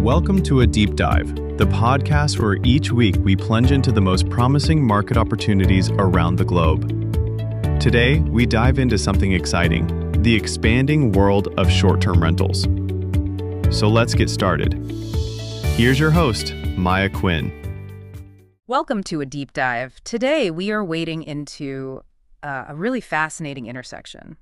Welcome to A Deep Dive, the podcast where each week we plunge into the most promising market opportunities around the globe. Today, we dive into something exciting, the expanding world of short-term rentals. So let's get started. Here's your host, Maya Quinn. Welcome to A Deep Dive. Today, we are wading into a really fascinating intersection.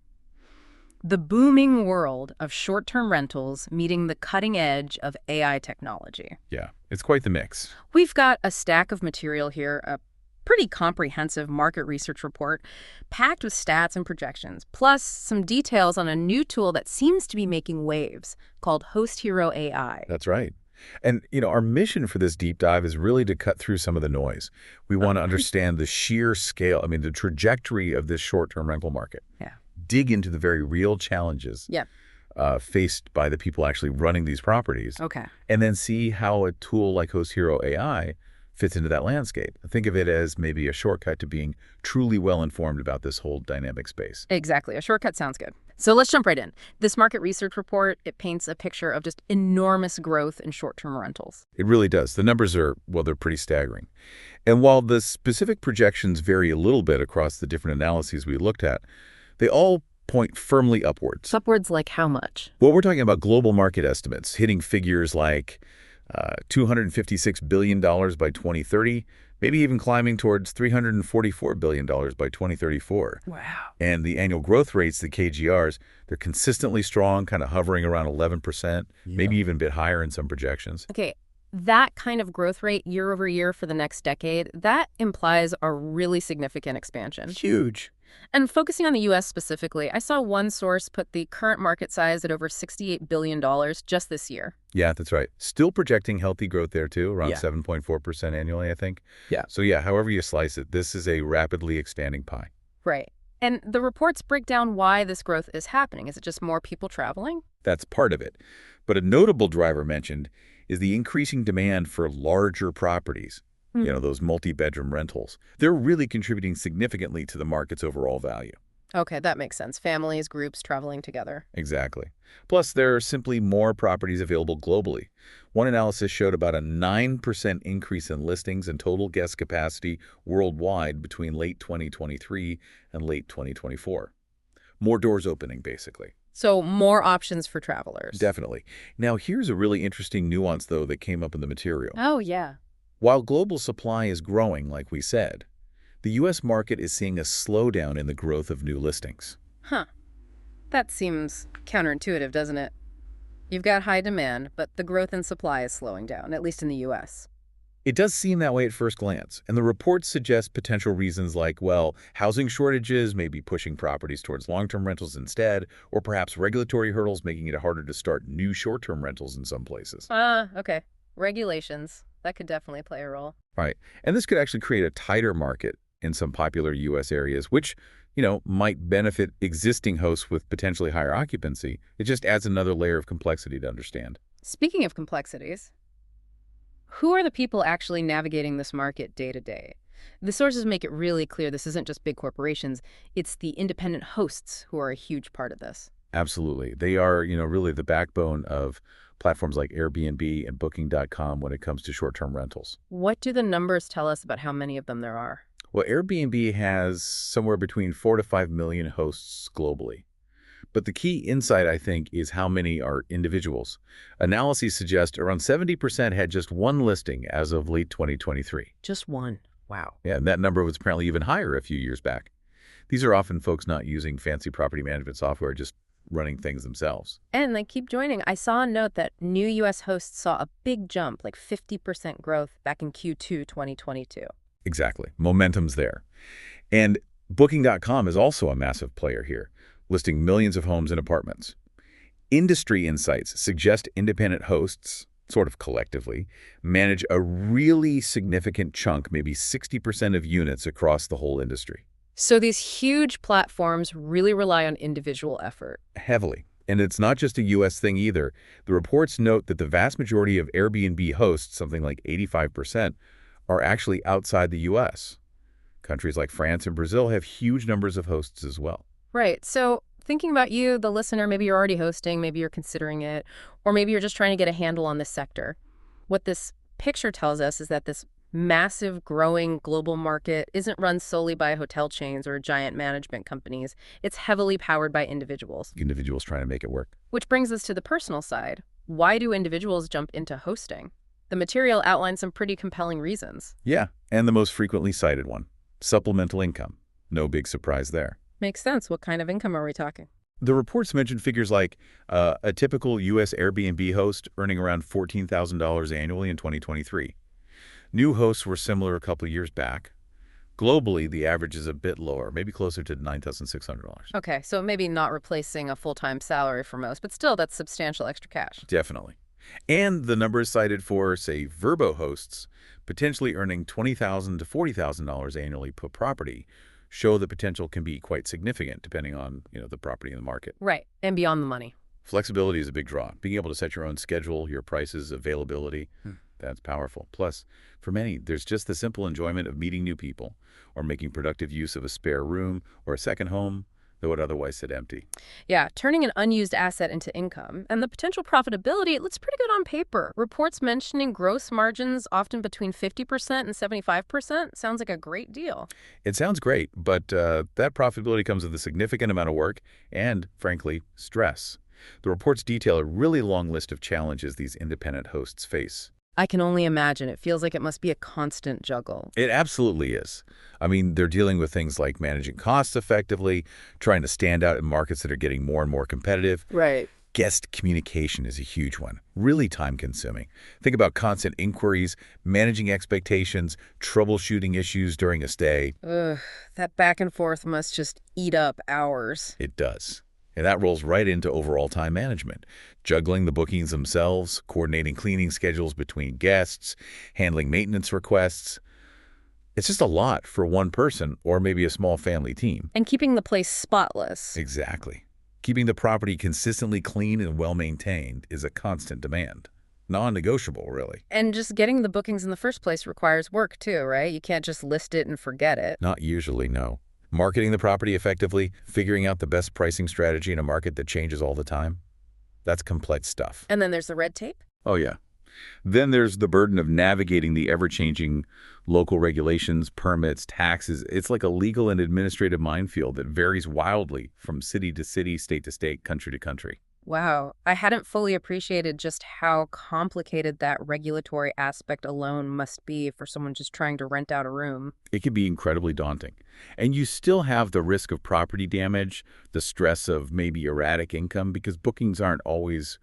The booming world of short-term rentals meeting the cutting edge of AI technology. Yeah, it's quite the mix. We've got a stack of material here, a pretty comprehensive market research report packed with stats and projections, plus some details on a new tool that seems to be making waves called Host Hero AI. That's right. And, our mission for this deep dive is really to cut through some of the noise. We want to understand the sheer scale, the trajectory of this short-term rental market. Yeah. Dig into the very real challenges faced by the people actually running these properties. Okay. And then see how a tool like Host Hero AI fits into that landscape. Think of it as maybe a shortcut to being truly well-informed about this whole dynamic space. Exactly. A shortcut sounds good. So let's jump right in. This market research report, it paints a picture of just enormous growth in short-term rentals. It really does. The numbers are, they're pretty staggering. And while the specific projections vary a little bit across the different analyses we looked at, they all point firmly upwards. Upwards like how much? Well, we're talking about global market estimates, hitting figures like $256 billion by 2030, maybe even climbing towards $344 billion by 2034. Wow. And the annual growth rates, the KGRs, they're consistently strong, kind of hovering around 11%, maybe even a bit higher in some projections. Okay, that kind of growth rate year over year for the next decade, that implies a really significant expansion. Huge. And focusing on the U.S. specifically, I saw one source put the current market size at over $68 billion just this year. Yeah, that's right. Still projecting healthy growth there, too, around 7.4% annually, I think. Yeah. So, however you slice it, this is a rapidly expanding pie. Right. And the reports break down why this growth is happening. Is it just more people traveling? That's part of it. But a notable driver mentioned is the increasing demand for larger properties. Those multi-bedroom rentals. They're really contributing significantly to the market's overall value. Okay, that makes sense. Families, groups traveling together. Exactly. Plus, there are simply more properties available globally. One analysis showed about a 9% increase in listings and total guest capacity worldwide between late 2023 and late 2024. More doors opening, basically. So more options for travelers. Definitely. Now, here's a really interesting nuance, though, that came up in the material. Oh, yeah. While global supply is growing, like we said, the U.S. market is seeing a slowdown in the growth of new listings. Huh. That seems counterintuitive, doesn't it? You've got high demand, but the growth in supply is slowing down, at least in the U.S. It does seem that way at first glance, and the reports suggest potential reasons like, housing shortages may be pushing properties towards long-term rentals instead, or perhaps regulatory hurdles making it harder to start new short-term rentals in some places. Okay. Regulations. That could definitely play a role. Right. And this could actually create a tighter market in some popular U.S. areas, which, might benefit existing hosts with potentially higher occupancy. It just adds another layer of complexity to understand. Speaking of complexities, who are the people actually navigating this market day to day? The sources make it really clear this isn't just big corporations. It's the independent hosts who are a huge part of this. Absolutely. They are, really the backbone of platforms like Airbnb and Booking.com when it comes to short-term rentals. What do the numbers tell us about how many of them there are? Well, Airbnb has somewhere between 4 to 5 million hosts globally. But the key insight, I think, is how many are individuals. Analyses suggest around 70% had just one listing as of late 2023. Just one. Wow. Yeah, and that number was apparently even higher a few years back. These are often folks not using fancy property management software, just running things themselves. And they keep joining. I saw a note that new U.S. hosts saw a big jump, like 50% growth back in Q2 2022. Exactly. Momentum's there. And Booking.com is also a massive player here, listing millions of homes and apartments. Industry insights suggest independent hosts, sort of collectively, manage a really significant chunk, maybe 60% of units across the whole industry. So these huge platforms really rely on individual effort. Heavily. And it's not just a U.S. thing either. The reports note that the vast majority of Airbnb hosts, something like 85%, are actually outside the U.S. Countries like France and Brazil have huge numbers of hosts as well. Right. So thinking about you, the listener, maybe you're already hosting, maybe you're considering it, or maybe you're just trying to get a handle on this sector. What this picture tells us is that this massive, growing global market isn't run solely by hotel chains or giant management companies. It's heavily powered by individuals. Individuals trying to make it work. Which brings us to the personal side. Why do individuals jump into hosting? The material outlines some pretty compelling reasons. Yeah, and the most frequently cited one, supplemental income. No big surprise there. Makes sense. What kind of income are we talking? The reports mentioned figures like a typical U.S. Airbnb host earning around $14,000 annually in 2023. New hosts were similar a couple of years back. Globally, the average is a bit lower, maybe closer to $9,600. Okay, so maybe not replacing a full-time salary for most, but still that's substantial extra cash. Definitely. And the numbers cited for, say, Vrbo hosts, potentially earning $20,000 to $40,000 annually per property, show the potential can be quite significant depending on, the property in the market. Right, and beyond the money. Flexibility is a big draw. Being able to set your own schedule, your prices, availability, that's powerful. Plus, for many, there's just the simple enjoyment of meeting new people or making productive use of a spare room or a second home that would otherwise sit empty. Yeah, turning an unused asset into income. And the potential profitability, it looks pretty good on paper. Reports mentioning gross margins often between 50% and 75% sounds like a great deal. It sounds great, but that profitability comes with a significant amount of work and, frankly, stress. The reports detail a really long list of challenges these independent hosts face. I can only imagine. It feels like it must be a constant juggle. It absolutely is. I mean, they're dealing with things like managing costs effectively, trying to stand out in markets that are getting more and more competitive. Right. Guest communication is a huge one, really time-consuming. Think about constant inquiries, managing expectations, troubleshooting issues during a stay. Ugh, that back and forth must just eat up hours. It does. And that rolls right into overall time management, juggling the bookings themselves, coordinating cleaning schedules between guests, handling maintenance requests. It's just a lot for one person or maybe a small family team. And keeping the place spotless. Exactly. Keeping the property consistently clean and well-maintained is a constant demand. Non-negotiable, really. And just getting the bookings in the first place requires work too, right? You can't just list it and forget it. Not usually, no. Marketing the property effectively, figuring out the best pricing strategy in a market that changes all the time, that's complex stuff. And then there's the red tape? Oh, yeah. Then there's the burden of navigating the ever-changing local regulations, permits, taxes. It's like a legal and administrative minefield that varies wildly from city to city, state to state, country to country. Wow, I hadn't fully appreciated just how complicated that regulatory aspect alone must be for someone just trying to rent out a room. It can be incredibly daunting. And you still have the risk of property damage, the stress of maybe erratic income, because bookings aren't always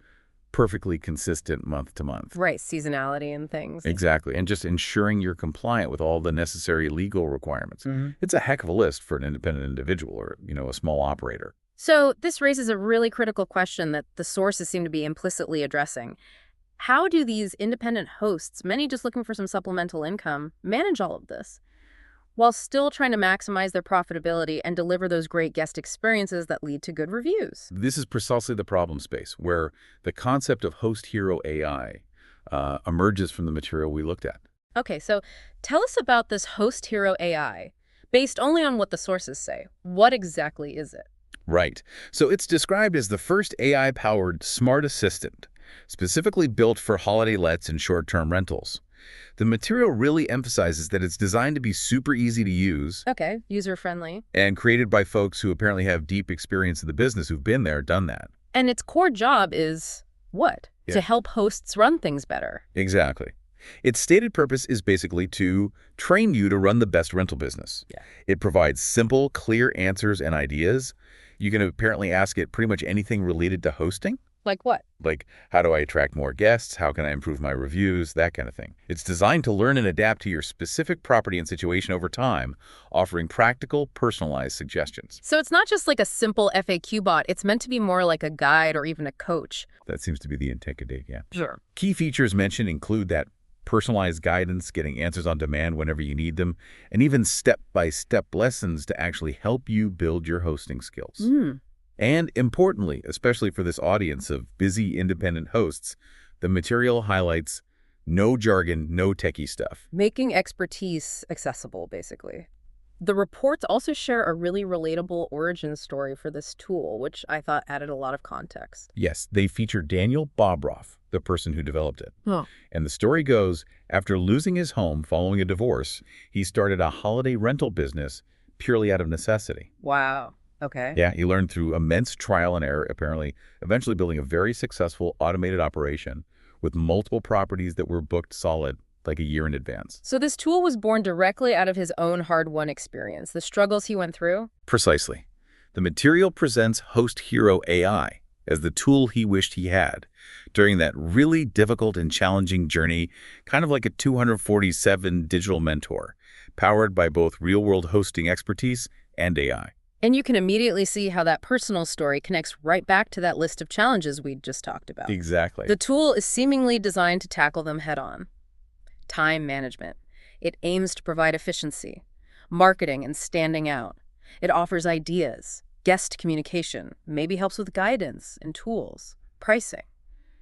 perfectly consistent month to month. Right, seasonality and things. Exactly, and just ensuring you're compliant with all the necessary legal requirements. It's a heck of a list for an independent individual or, a small operator. So this raises a really critical question that the sources seem to be implicitly addressing. How do these independent hosts, many just looking for some supplemental income, manage all of this while still trying to maximize their profitability and deliver those great guest experiences that lead to good reviews? This is precisely the problem space where the concept of host hero AI emerges from the material we looked at. Okay, so tell us about this host hero AI. Based only on what the sources say, what exactly is it? Right. So it's described as the first AI-powered smart assistant, specifically built for holiday lets and short-term rentals. The material really emphasizes that it's designed to be super easy to use. Okay, user-friendly. And created by folks who apparently have deep experience in the business, who've been there, done that. And its core job is what? Yeah. To help hosts run things better. Exactly. Its stated purpose is basically to train you to run the best rental business. Yeah. It provides simple, clear answers and ideas. You can apparently ask it pretty much anything related to hosting. Like what? Like, how do I attract more guests? How can I improve my reviews? That kind of thing. It's designed to learn and adapt to your specific property and situation over time, offering practical, personalized suggestions. So it's not just like a simple FAQ bot. It's meant to be more like a guide or even a coach. That seems to be the intent, yeah. Sure. Key features mentioned include that personalized guidance, getting answers on demand whenever you need them, and even step-by-step lessons to actually help you build your hosting skills. And importantly, especially for this audience of busy independent hosts, the material highlights no jargon, no techie stuff. Making expertise accessible, basically. The reports also share a really relatable origin story for this tool, which I thought added a lot of context. Yes, they feature Daniel Bobroff, the person who developed it. Huh. And the story goes, after losing his home following a divorce, he started a holiday rental business purely out of necessity. Wow. Okay. Yeah, he learned through immense trial and error, apparently, eventually building a very successful automated operation with multiple properties that were booked solid like a year in advance. So this tool was born directly out of his own hard-won experience, the struggles he went through? Precisely. The material presents Host Hero AI as the tool he wished he had during that really difficult and challenging journey, kind of like a 247 digital mentor, powered by both real-world hosting expertise and AI. And you can immediately see how that personal story connects right back to that list of challenges we just talked about. Exactly. The tool is seemingly designed to tackle them head-on. Time management. It aims to provide efficiency, marketing and standing out. It offers ideas, guest communication, maybe helps with guidance and tools, pricing.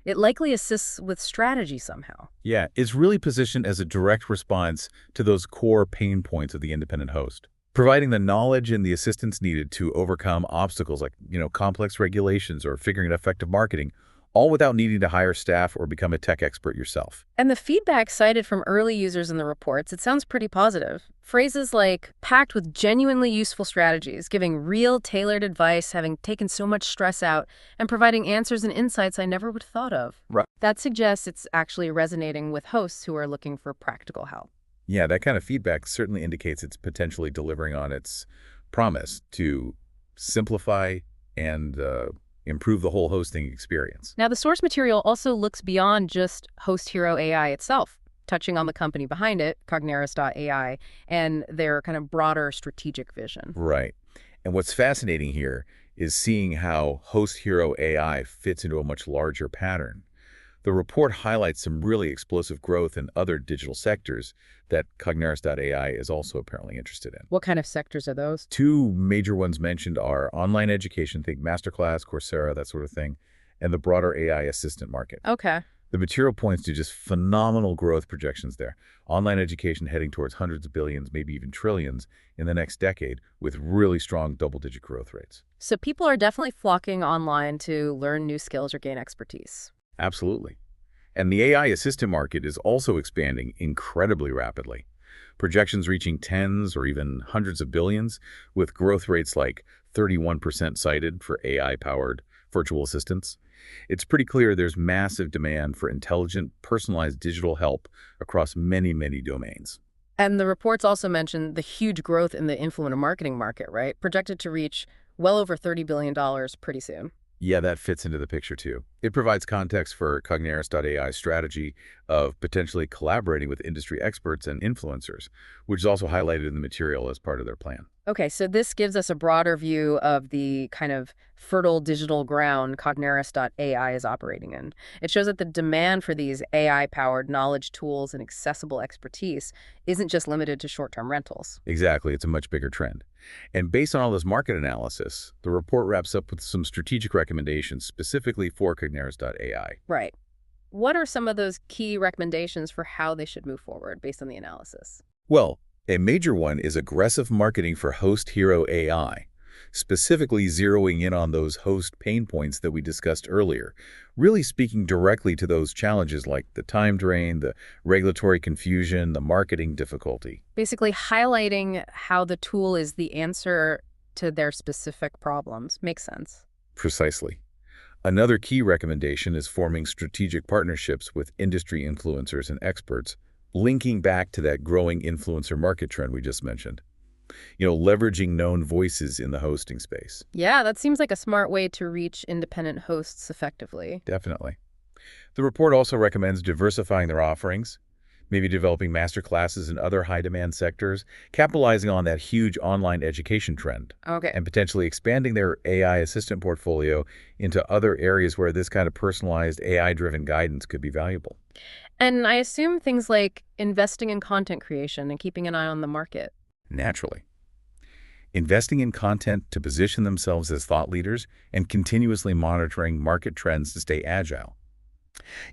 It likely assists with strategy somehow. Yeah, it's really positioned as a direct response to those core pain points of the independent host, providing the knowledge and the assistance needed to overcome obstacles like, complex regulations or figuring out effective marketing, all without needing to hire staff or become a tech expert yourself. And the feedback cited from early users in the reports, it sounds pretty positive. Phrases like, packed with genuinely useful strategies, giving real tailored advice, having taken so much stress out, and providing answers and insights I never would have thought of. Right. That suggests it's actually resonating with hosts who are looking for practical help. Yeah, that kind of feedback certainly indicates it's potentially delivering on its promise to simplify and improve the whole hosting experience. Now, the source material also looks beyond just Host Hero AI itself, touching on the company behind it, Cogneris.ai, and their kind of broader strategic vision. Right. And what's fascinating here is seeing how Host Hero AI fits into a much larger pattern. The report highlights some really explosive growth in other digital sectors that Cogneris.ai is also apparently interested in. What kind of sectors are those? Two major ones mentioned are online education, think Masterclass, Coursera, that sort of thing, and the broader AI assistant market. Okay. The material points to just phenomenal growth projections there. Online education heading towards hundreds of billions, maybe even trillions in the next decade with really strong double-digit growth rates. So people are definitely flocking online to learn new skills or gain expertise. Absolutely. And the AI assistant market is also expanding incredibly rapidly. Projections reaching tens or even hundreds of billions, with growth rates like 31% cited for AI-powered virtual assistants. It's pretty clear there's massive demand for intelligent, personalized digital help across many, many domains. And the reports also mention the huge growth in the influencer marketing market, right? Projected to reach well over $30 billion pretty soon. Yeah, that fits into the picture too. It provides context for Cogneris.ai's strategy of potentially collaborating with industry experts and influencers, which is also highlighted in the material as part of their plan. Okay, so this gives us a broader view of the kind of fertile digital ground Cogneris.ai is operating in. It shows that the demand for these AI-powered knowledge tools and accessible expertise isn't just limited to short-term rentals. Exactly, it's a much bigger trend. And based on all this market analysis, the report wraps up with some strategic recommendations specifically for Cogneris.ai. Right. What are some of those key recommendations for how they should move forward based on the analysis? Well, a major one is aggressive marketing for Host Hero AI, specifically zeroing in on those host pain points that we discussed earlier, really speaking directly to those challenges like the time drain, the regulatory confusion, the marketing difficulty. Basically highlighting how the tool is the answer to their specific problems. Makes sense. Precisely. Another key recommendation is forming strategic partnerships with industry influencers and experts, linking back to that growing influencer market trend we just mentioned. Leveraging known voices in the hosting space. Yeah, that seems like a smart way to reach independent hosts effectively. Definitely. The report also recommends diversifying their offerings, maybe developing master classes in other high-demand sectors, capitalizing on that huge online education trend, Okay. and potentially expanding their AI assistant portfolio into other areas where this kind of personalized AI-driven guidance could be valuable. And I assume things like investing in content creation and keeping an eye on the market. Naturally. Investing in content to position themselves as thought leaders and continuously monitoring market trends to stay agile.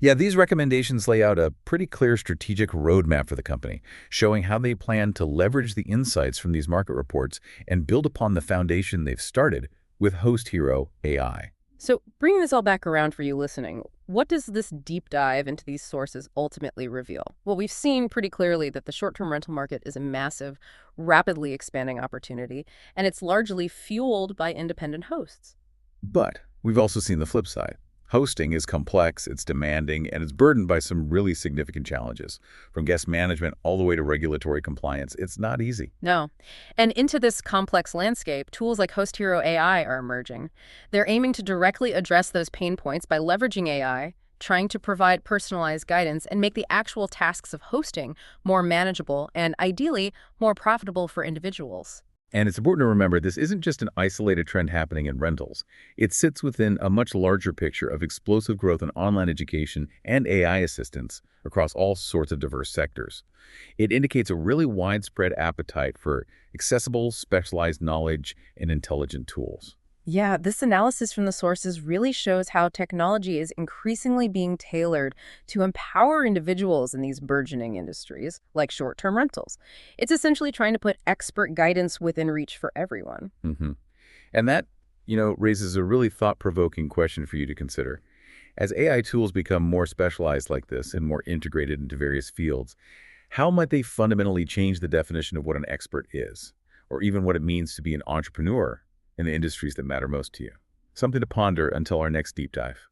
Yeah, these recommendations lay out a pretty clear strategic roadmap for the company, showing how they plan to leverage the insights from these market reports and build upon the foundation they've started with Host Hero AI. So, bringing this all back around for you listening, what does this deep dive into these sources ultimately reveal? Well, we've seen pretty clearly that the short-term rental market is a massive, rapidly expanding opportunity, and it's largely fueled by independent hosts. But we've also seen the flip side. Hosting is complex, it's demanding, and it's burdened by some really significant challenges. From guest management all the way to regulatory compliance, it's not easy. No. And into this complex landscape, tools like Host Hero AI are emerging. They're aiming to directly address those pain points by leveraging AI, trying to provide personalized guidance, and make the actual tasks of hosting more manageable and, ideally, more profitable for individuals. And it's important to remember this isn't just an isolated trend happening in rentals. It sits within a much larger picture of explosive growth in online education and AI assistance across all sorts of diverse sectors. It indicates a really widespread appetite for accessible, specialized knowledge and intelligent tools. Yeah, this analysis from the sources really shows how technology is increasingly being tailored to empower individuals in these burgeoning industries, like short-term rentals. It's essentially trying to put expert guidance within reach for everyone. hmm And that, raises a really thought-provoking question for you to consider. As AI tools become more specialized like this and more integrated into various fields, how might they fundamentally change the definition of what an expert is, or even what it means to be an entrepreneur in the industries that matter most to you? Something to ponder until our next deep dive.